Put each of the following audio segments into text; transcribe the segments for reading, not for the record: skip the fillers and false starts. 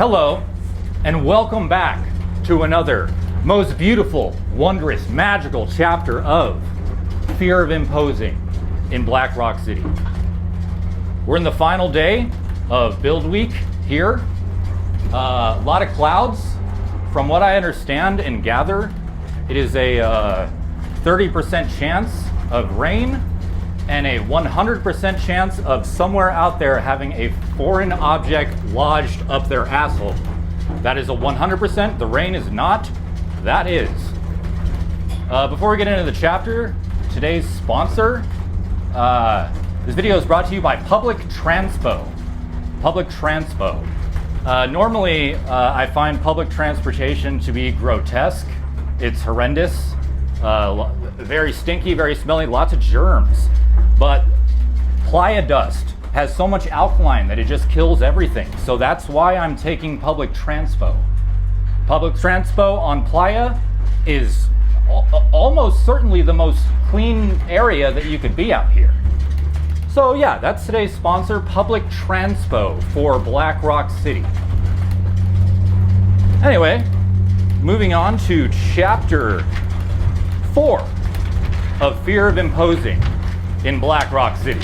Hello, and welcome back to another most beautiful, wondrous, magical chapter of Fear of Imposing in Black Rock City. We're in the final day of build week here. A lot of clouds. From what I understand and gather, it is a 30% chance of rain and a 100% chance of somewhere out there having a foreign object lodged up their asshole. That is a 100%. The rain is not. That is. Before we get into the chapter, today's sponsor, this video is brought to you by Public Transpo. Public Transpo. Normally, I find public transportation to be grotesque. It's horrendous, very stinky, very smelly, lots of germs. But playa dust has so much alkaline that it just kills everything. So that's why I'm taking public transpo. Public transpo on playa is almost certainly the most clean area that you could be out here. So yeah, that's today's sponsor, Public Transpo for Black Rock City. Anyway, moving on to Chapter 4 of Fear of Imposing in Black Rock City.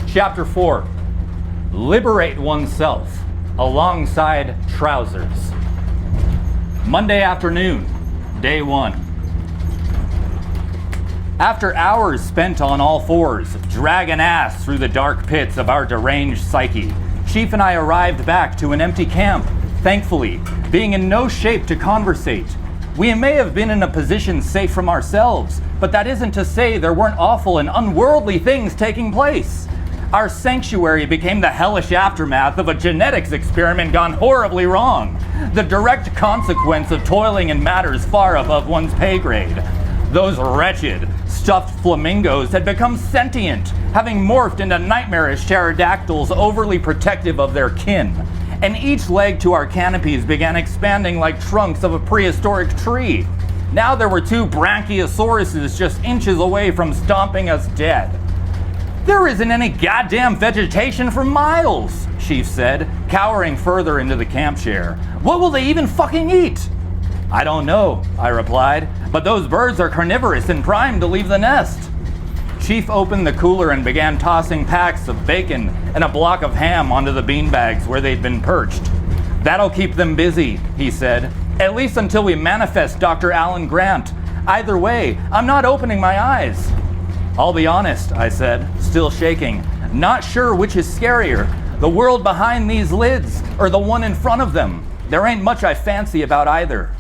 Chapter 4, Liberate Oneself alongside trousers. Monday afternoon, day 1. After hours spent on all fours, dragging ass through the dark pits of our deranged psyche, Chief and I arrived back to an empty camp, thankfully, being in no shape to conversate. We may have been in a position safe from ourselves, but that isn't to say there weren't awful and unworldly things taking place. Our sanctuary became the hellish aftermath of a genetics experiment gone horribly wrong, the direct consequence of toiling in matters far above one's pay grade. Those wretched, stuffed flamingos had become sentient, having morphed into nightmarish pterodactyls overly protective of their kin. And each leg to our canopies began expanding like trunks of a prehistoric tree. Now there were 2 branchiosauruses just inches away from stomping us dead. There isn't any goddamn vegetation for miles, Chief said, cowering further into the camp chair. What will they even fucking eat? I don't know, I replied, but those birds are carnivorous and primed to leave the nest. Chief opened the cooler and began tossing packs of bacon and a block of ham onto the beanbags where they'd been perched. That'll keep them busy, he said, at least until we manifest Dr. Alan Grant. Either way, I'm not opening my eyes. I'll be honest, I said, still shaking. Not sure which is scarier, the world behind these lids or the one in front of them. There ain't much I fancy about either.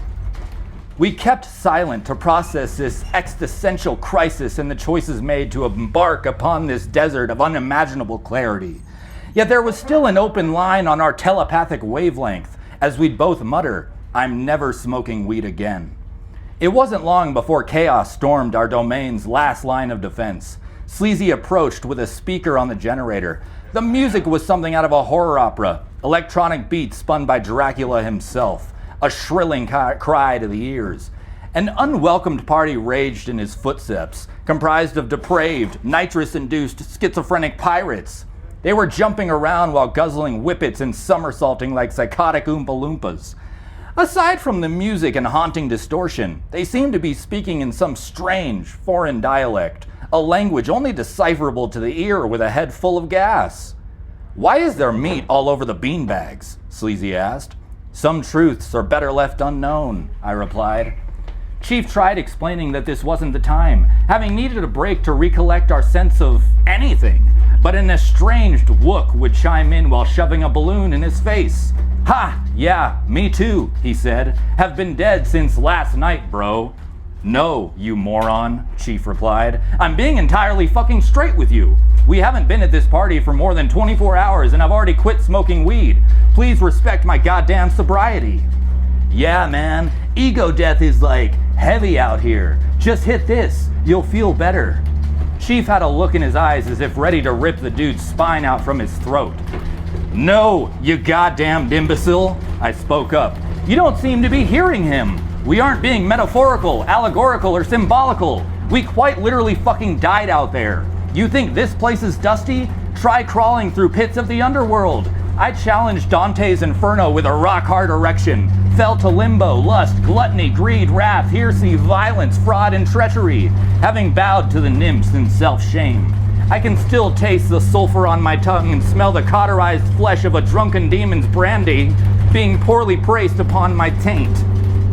We kept silent to process this existential crisis and the choices made to embark upon this desert of unimaginable clarity. Yet there was still an open line on our telepathic wavelength, as we'd both mutter, I'm never smoking weed again. It wasn't long before chaos stormed our domain's last line of defense. Sleazy approached with a speaker on the generator. The music was something out of a horror opera, electronic beats spun by Dracula himself. A shrilling cry to the ears. An unwelcomed party raged in his footsteps, comprised of depraved, nitrous-induced, schizophrenic pirates. They were jumping around while guzzling whippets and somersaulting like psychotic Oompa Loompas. Aside from the music and haunting distortion, they seemed to be speaking in some strange, foreign dialect, a language only decipherable to the ear with a head full of gas. Why is there meat all over the beanbags? Sleazy asked. Some truths are better left unknown, I replied. Chief tried explaining that this wasn't the time, having needed a break to recollect our sense of anything, but an estranged Wook would chime in while shoving a balloon in his face. Ha! Yeah, me too, he said. Have been dead since last night, bro. No, you moron, Chief replied. I'm being entirely fucking straight with you. We haven't been at this party for more than 24 hours and I've already quit smoking weed. Please respect my goddamn sobriety. Yeah, man, ego death is like heavy out here. Just hit this, you'll feel better. Chief had a look in his eyes as if ready to rip the dude's spine out from his throat. No, you goddamn imbecile, I spoke up. You don't seem to be hearing him. We aren't being metaphorical, allegorical, or symbolical. We quite literally fucking died out there. You think this place is dusty? Try crawling through pits of the underworld. I challenged Dante's Inferno with a rock-hard erection. Fell to limbo, lust, gluttony, greed, wrath, heresy, violence, fraud, and treachery, having bowed to the nymphs in self-shame. I can still taste the sulfur on my tongue and smell the cauterized flesh of a drunken demon's brandy being poorly praised upon my taint.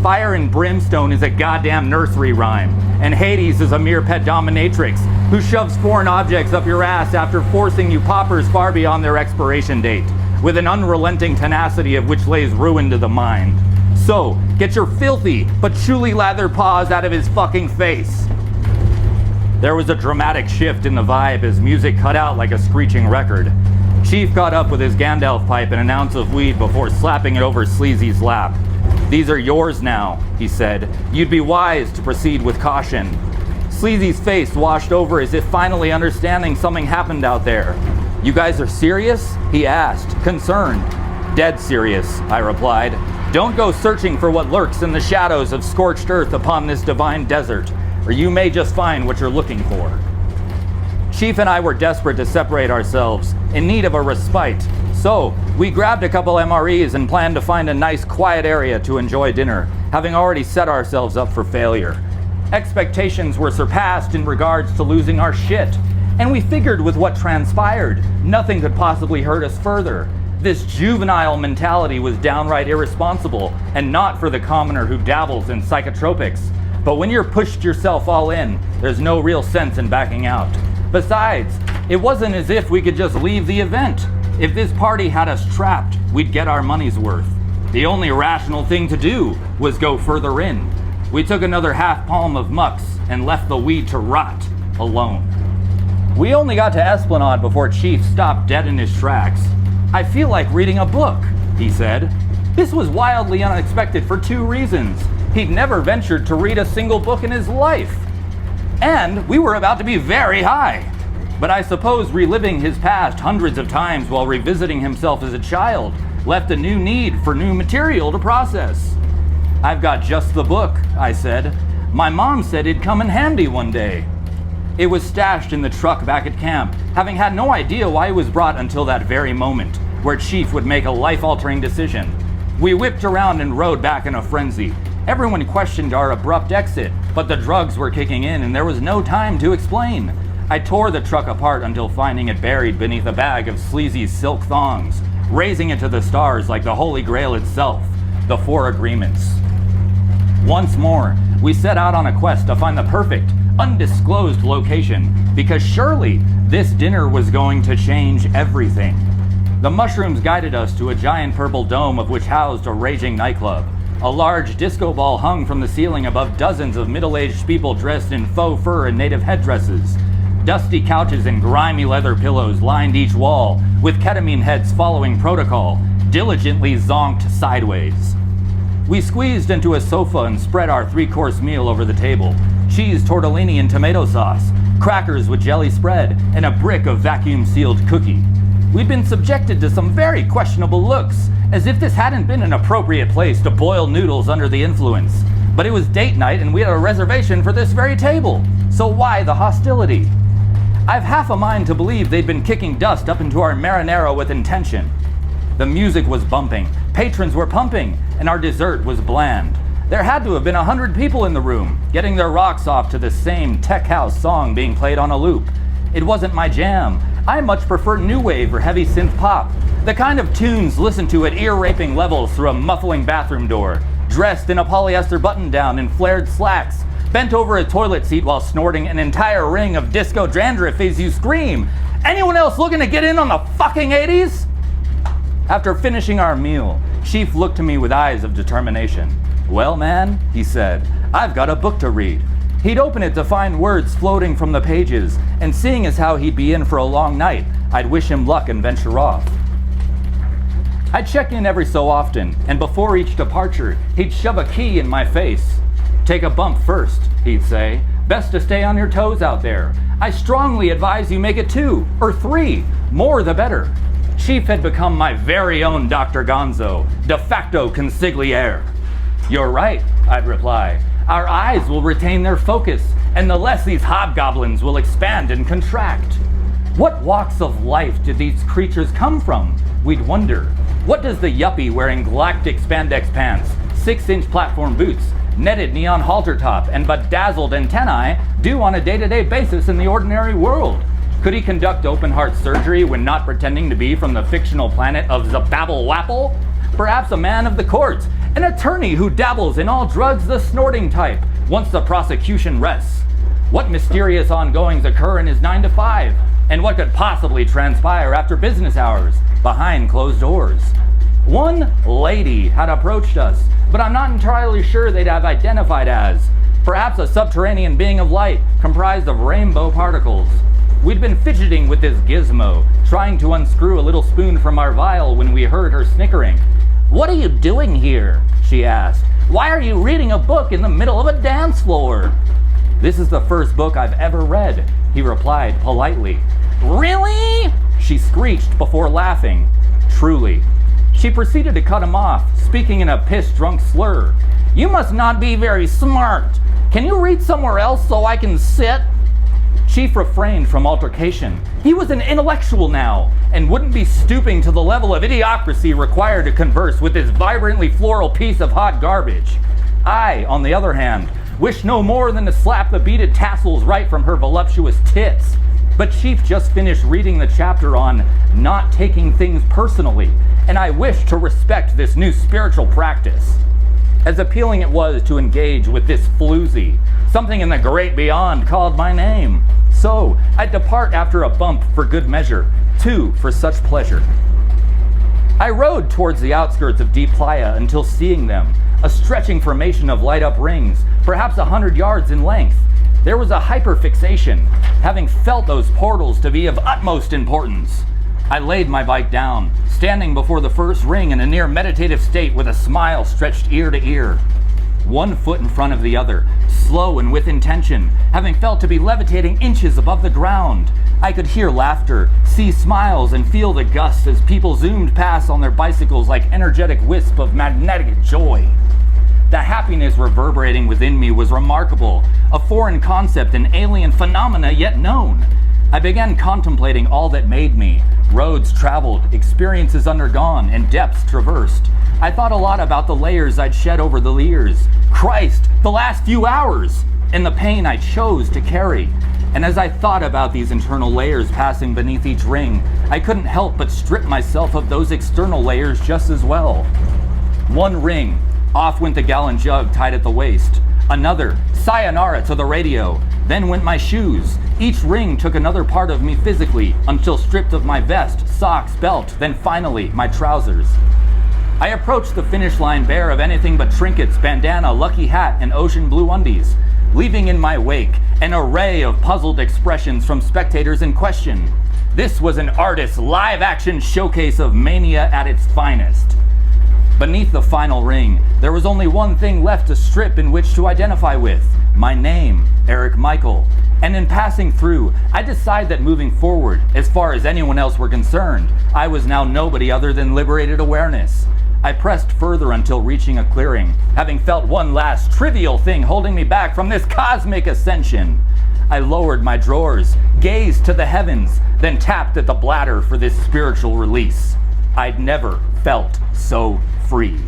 Fire and brimstone is a goddamn nursery rhyme, and Hades is a mere pet dominatrix who shoves foreign objects up your ass after forcing you poppers far beyond their expiration date, with an unrelenting tenacity of which lays ruin to the mind. So, get your filthy but truly lathered paws out of his fucking face. There was a dramatic shift in the vibe as music cut out like a screeching record. Chief got up with his Gandalf pipe and an ounce of weed before slapping it over Sleazy's lap. "These are yours now," he said. "You'd be wise to proceed with caution." Sleazy's face washed over as if finally understanding something happened out there. "You guys are serious?" he asked, concerned. "Dead serious," I replied. "Don't go searching for what lurks in the shadows of scorched earth upon this divine desert, or you may just find what you're looking for." Chief and I were desperate to separate ourselves, in need of a respite. So, we grabbed a couple MREs and planned to find a nice quiet area to enjoy dinner, having already set ourselves up for failure. Expectations were surpassed in regards to losing our shit, and we figured with what transpired, nothing could possibly hurt us further. This juvenile mentality was downright irresponsible, and not for the commoner who dabbles in psychotropics. But when you're pushed yourself all in, there's no real sense in backing out. Besides, it wasn't as if we could just leave the event. If this party had us trapped, we'd get our money's worth. The only rational thing to do was go further in. We took another half palm of mux and left the weed to rot, alone. We only got to Esplanade before Chief stopped dead in his tracks. "I feel like reading a book," he said. This was wildly unexpected for two reasons. He'd never ventured to read a single book in his life. And we were about to be very high. But I suppose reliving his past hundreds of times while revisiting himself as a child left a new need for new material to process. "I've got just the book," I said. "My mom said it'd come in handy one day." It was stashed in the truck back at camp, having had no idea why it was brought until that very moment, where Chief would make a life-altering decision. We whipped around and rode back in a frenzy. Everyone questioned our abrupt exit, but the drugs were kicking in and there was no time to explain. I tore the truck apart until finding it buried beneath a bag of sleazy silk thongs, raising it to the stars like the Holy Grail itself, the Four Agreements. Once more, we set out on a quest to find the perfect, undisclosed location, because surely this dinner was going to change everything. The mushrooms guided us to a giant purple dome of which housed a raging nightclub. A large disco ball hung from the ceiling above dozens of middle-aged people dressed in faux fur and native headdresses. Dusty couches and grimy leather pillows lined each wall, with ketamine heads following protocol, diligently zonked sideways. We squeezed into a sofa and spread our three-course meal over the table. Cheese tortellini and tomato sauce, crackers with jelly spread, and a brick of vacuum-sealed cookie. We'd been subjected to some very questionable looks, as if this hadn't been an appropriate place to boil noodles under the influence. But it was date night and we had a reservation for this very table, so why the hostility? I've half a mind to believe they'd been kicking dust up into our marinara with intention. The music was bumping, patrons were pumping, and our dessert was bland. There had to have been 100 people in the room, getting their rocks off to the same tech house song being played on a loop. It wasn't my jam. I much prefer new wave or heavy synth pop, the kind of tunes listened to at ear-raping levels through a muffling bathroom door, dressed in a polyester button-down and flared slacks, bent over a toilet seat while snorting an entire ring of disco dandruff as you scream, "Anyone else looking to get in on the fucking 80s?" After finishing our meal, Chief looked to me with eyes of determination. "Well, man," he said, "I've got a book to read." He'd open it to find words floating from the pages, and seeing as how he'd be in for a long night, I'd wish him luck and venture off. I'd check in every so often, and before each departure, he'd shove a key in my face. "Take a bump first," he'd say. "Best to stay on your toes out there. I strongly advise you make it 2 or 3, more the better." Chief had become my very own Dr. Gonzo, de facto consigliere. "You're right," I'd reply. "Our eyes will retain their focus, and the less these hobgoblins will expand and contract." What walks of life did these creatures come from? We'd wonder. What does the yuppie wearing galactic spandex pants, 6-inch platform boots, netted neon halter top, and bedazzled antennae do on a day-to-day basis in the ordinary world? Could he conduct open-heart surgery when not pretending to be from the fictional planet of Zababble Wapple? Perhaps a man of the courts, an attorney who dabbles in all drugs the snorting type, once the prosecution rests. What mysterious ongoings occur in his 9 to 5? And what could possibly transpire after business hours, behind closed doors? One lady had approached us, but I'm not entirely sure they'd have identified as perhaps a subterranean being of light comprised of rainbow particles. We'd been fidgeting with this gizmo, trying to unscrew a little spoon from our vial when we heard her snickering. "What are you doing here?" she asked. "Why are you reading a book in the middle of a dance floor?" "This is the first book I've ever read," he replied politely. "Really?" she screeched before laughing. "Truly." She proceeded to cut him off, speaking in a piss-drunk slur. "You must not be very smart. Can you read somewhere else so I can sit?" Chief refrained from altercation. He was an intellectual now, and wouldn't be stooping to the level of idiocracy required to converse with this vibrantly floral piece of hot garbage. I, on the other hand, wished no more than to slap the beaded tassels right from her voluptuous tits. But Chief just finished reading the chapter on not taking things personally, and I wished to respect this new spiritual practice. As appealing it was to engage with this floozy, something in the great beyond called my name. So I'd depart after a bump for good measure, two for such pleasure. I rode towards the outskirts of Deep Playa until seeing them, a stretching formation of light-up rings, perhaps 100 yards in length. There was a hyperfixation, having felt those portals to be of utmost importance. I laid my bike down, standing before the first ring in a near meditative state with a smile stretched ear to ear. One foot in front of the other, slow and with intention, having felt to be levitating inches above the ground. I could hear laughter, see smiles, and feel the gusts as people zoomed past on their bicycles like energetic wisp of magnetic joy. The happiness reverberating within me was remarkable, a foreign concept, an alien phenomena yet known. I began contemplating all that made me, roads traveled, experiences undergone, and depths traversed. I thought a lot about the layers I'd shed over the years. Christ, the last few hours! And the pain I chose to carry. And as I thought about these internal layers passing beneath each ring, I couldn't help but strip myself of those external layers just as well. One ring, off went the gallon jug tied at the waist. Another, sayonara to the radio. Then went my shoes. Each ring took another part of me physically, until stripped of my vest, socks, belt, then finally my trousers. I approached the finish line bare of anything but trinkets, bandana, lucky hat, and ocean blue undies, leaving in my wake an array of puzzled expressions from spectators in question. This was an artist's live-action showcase of mania at its finest. Beneath the final ring, there was only one thing left to strip in which to identify with: my name, Eric Michael. And in passing through, I decided that moving forward, as far as anyone else were concerned, I was now nobody other than liberated awareness. I pressed further until reaching a clearing, having felt one last trivial thing holding me back from this cosmic ascension. I lowered my drawers, gazed to the heavens, then tapped at the bladder for this spiritual release. I'd never felt so free.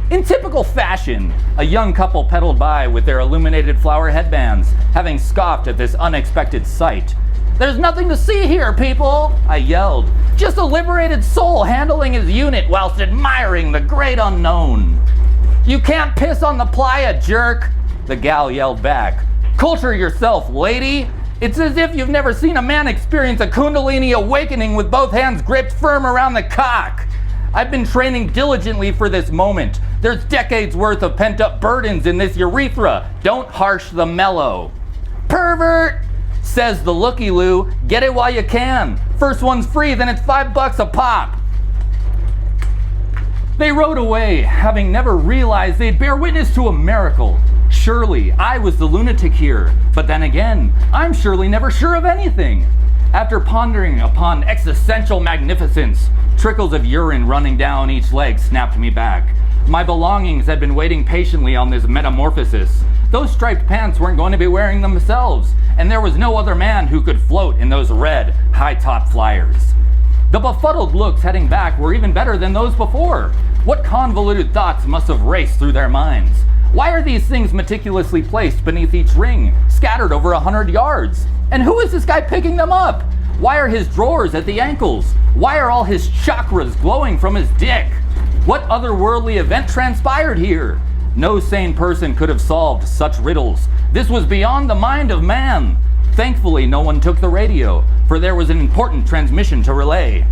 In typical fashion, a young couple pedaled by with their illuminated flower headbands, having scoffed at this unexpected sight. "There's nothing to see here, people," I yelled. "Just a liberated soul handling his unit whilst admiring the great unknown." "You can't piss on the playa, jerk," the gal yelled back. "Culture yourself, lady. It's as if you've never seen a man experience a Kundalini awakening with both hands gripped firm around the cock. I've been training diligently for this moment. There's decades worth of pent-up burdens in this urethra. Don't harsh the mellow." "Pervert," says the looky-loo. "Get it while you can. First one's free, then it's $5 a pop." They rode away, having never realized they'd bear witness to a miracle. Surely I was the lunatic here, but then again, I'm surely never sure of anything. After pondering upon existential magnificence, trickles of urine running down each leg snapped me back. My belongings had been waiting patiently on this metamorphosis. Those striped pants weren't going to be wearing them themselves, and there was no other man who could float in those red, high-top flyers. The befuddled looks heading back were even better than those before. What convoluted thoughts must have raced through their minds? Why are these things meticulously placed beneath each ring, scattered over 100 yards? And who is this guy picking them up? Why are his drawers at the ankles? Why are all his chakras glowing from his dick? What otherworldly event transpired here? No sane person could have solved such riddles. This was beyond the mind of man. Thankfully, no one took the radio, for there was an important transmission to relay.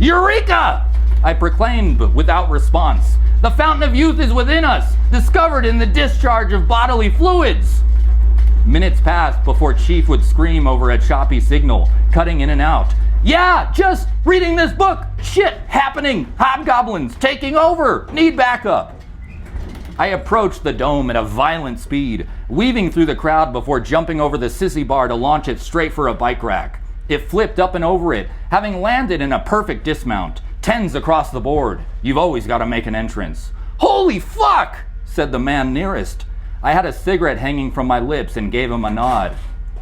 Eureka! I proclaimed without response. The fountain of youth is within us, discovered in the discharge of bodily fluids. Minutes passed before Chief would scream over a choppy signal, cutting in and out. Yeah, just reading this book. Shit happening. Hobgoblins taking over. Need backup. I approached the dome at a violent speed, weaving through the crowd before jumping over the sissy bar to launch it straight for a bike rack. It flipped up and over it, having landed in a perfect dismount. 10s across the board. You've always got to make an entrance. Holy fuck, said the man nearest. I had a cigarette hanging from my lips and gave him a nod.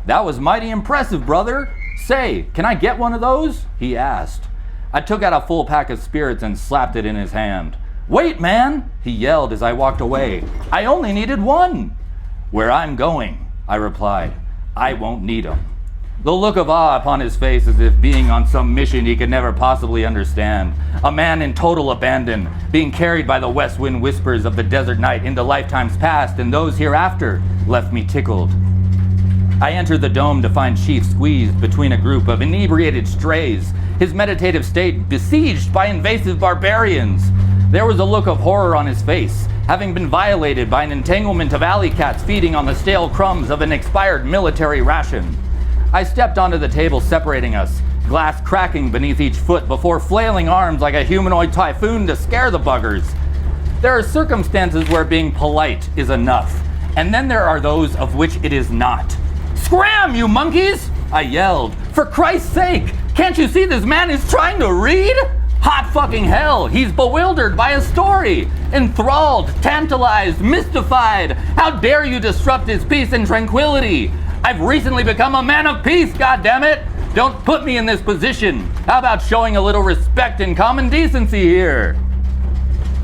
That was mighty impressive, brother. Say, can I get one of those? He asked. I took out a full pack of spirits and slapped it in his hand. Wait, man, he yelled as I walked away. I only needed one. Where I'm going, I replied, I won't need 'em. The look of awe upon his face as if being on some mission he could never possibly understand. A man in total abandon, being carried by the west wind whispers of the desert night into lifetimes past and those hereafter, left me tickled. I entered the dome to find Chief squeezed between a group of inebriated strays, his meditative state besieged by invasive barbarians. There was a look of horror on his face, having been violated by an entanglement of alley cats feeding on the stale crumbs of an expired military ration. I stepped onto the table separating us, glass cracking beneath each foot before flailing arms like a humanoid typhoon to scare the buggers. There are circumstances where being polite is enough, and then there are those of which it is not. Scram, you monkeys! I yelled. For Christ's sake, can't you see this man is trying to read? Hot fucking hell, he's bewildered by a story. Enthralled, tantalized, mystified. How dare you disrupt his peace and tranquility? I've recently become a man of peace, goddammit! Don't put me in this position. How about showing a little respect and common decency here?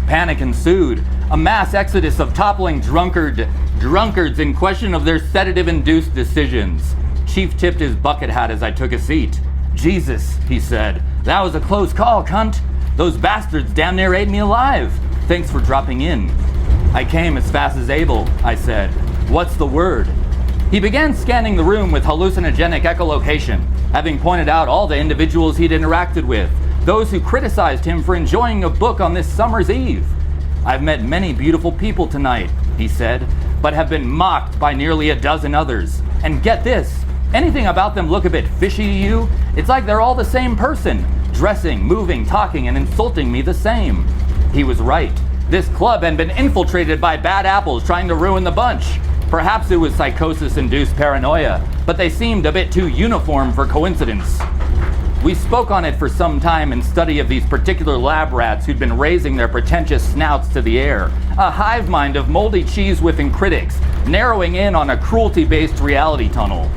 Panic ensued, a mass exodus of toppling drunkards in question of their sedative-induced decisions. Chief tipped his bucket hat as I took a seat. Jesus, he said, that was a close call, cunt. Those bastards damn near ate me alive. Thanks for dropping in. I came as fast as able, I said. What's the word? He began scanning the room with hallucinogenic echolocation, having pointed out all the individuals he'd interacted with, those who criticized him for enjoying a book on this summer's eve. I've met many beautiful people tonight, he said, but have been mocked by nearly a dozen others. And get this, anything about them look a bit fishy to you? It's like they're all the same person, dressing, moving, talking, and insulting me the same. He was right. This club had been infiltrated by bad apples trying to ruin the bunch. Perhaps it was psychosis-induced paranoia, but they seemed a bit too uniform for coincidence. We spoke on it for some time in study of these particular lab rats who'd been raising their pretentious snouts to the air, a hive mind of moldy cheese-whiffing critics, narrowing in on a cruelty-based reality tunnel.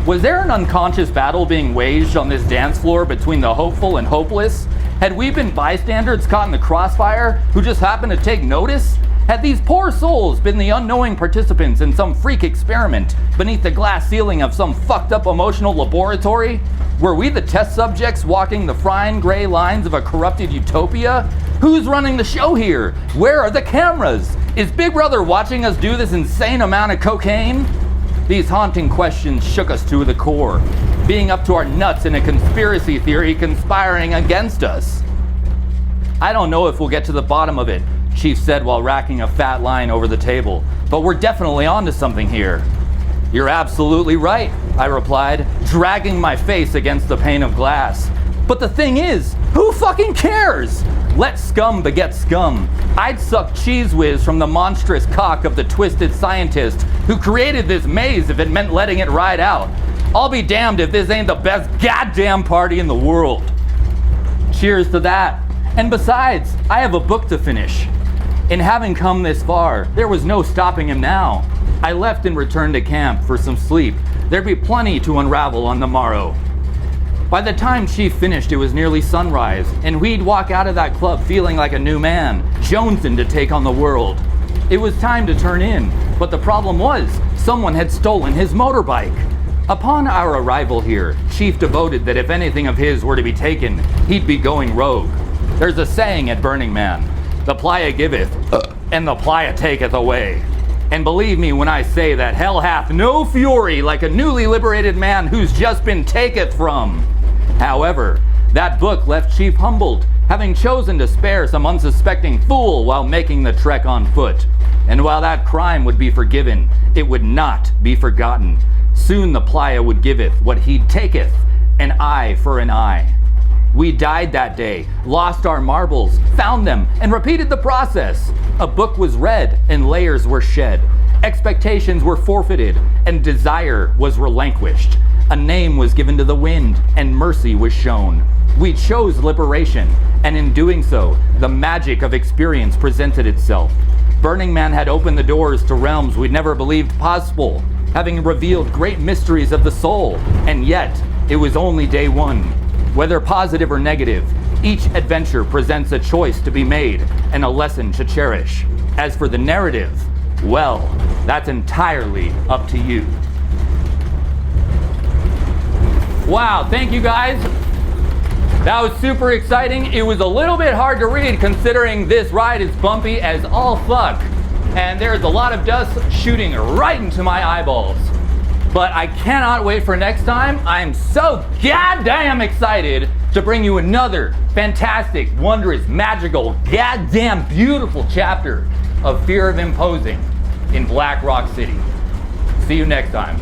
Was there an unconscious battle being waged on this dance floor between the hopeful and hopeless? Had we been bystanders caught in the crossfire who just happened to take notice? Had these poor souls been the unknowing participants in some freak experiment beneath the glass ceiling of some fucked up emotional laboratory? Were we the test subjects walking the fine gray lines of a corrupted utopia? Who's running the show here? Where are the cameras? Is Big Brother watching us do this insane amount of cocaine? These haunting questions shook us to the core, being up to our nuts in a conspiracy theory conspiring against us. I don't know if we'll get to the bottom of it, Chief said while racking a fat line over the table, but we're definitely onto something here. You're absolutely right, I replied, dragging my face against the pane of glass. But the thing is, who fucking cares? Let scum beget scum. I'd suck cheese whiz from the monstrous cock of the twisted scientist who created this maze if it meant letting it ride out. I'll be damned if this ain't the best goddamn party in the world. Cheers to that. And besides, I have a book to finish. In having come this far, there was no stopping him now. I left and returned to camp for some sleep. There'd be plenty to unravel on the morrow. By the time Chief finished, it was nearly sunrise, and we'd walk out of that club feeling like a new man, jonesing to take on the world. It was time to turn in, but the problem was, someone had stolen his motorbike. Upon our arrival here, Chief devoted that if anything of his were to be taken, he'd be going rogue. There's a saying at Burning Man, the playa giveth, and the playa taketh away. And believe me when I say that hell hath no fury like a newly liberated man who's just been taketh from. However, that book left Chief humbled, having chosen to spare some unsuspecting fool while making the trek on foot. And while that crime would be forgiven, it would not be forgotten. Soon the playa would giveth what he taketh, an eye for an eye. We died that day, lost our marbles, found them, and repeated the process. A book was read and layers were shed. Expectations were forfeited and desire was relinquished. A name was given to the wind and mercy was shown. We chose liberation, and in doing so, the magic of experience presented itself. Burning Man had opened the doors to realms we'd never believed possible, having revealed great mysteries of the soul, and yet it was only day one. Whether positive or negative, each adventure presents a choice to be made and a lesson to cherish. As for the narrative, well, that's entirely up to you. Wow, thank you guys. That was super exciting. It was a little bit hard to read considering this ride is bumpy as all fuck. And there's a lot of dust shooting right into my eyeballs. But I cannot wait for next time. I'm so goddamn excited to bring you another fantastic, wondrous, magical, goddamn beautiful chapter of Fear of Imposing in Black Rock City. See you next time.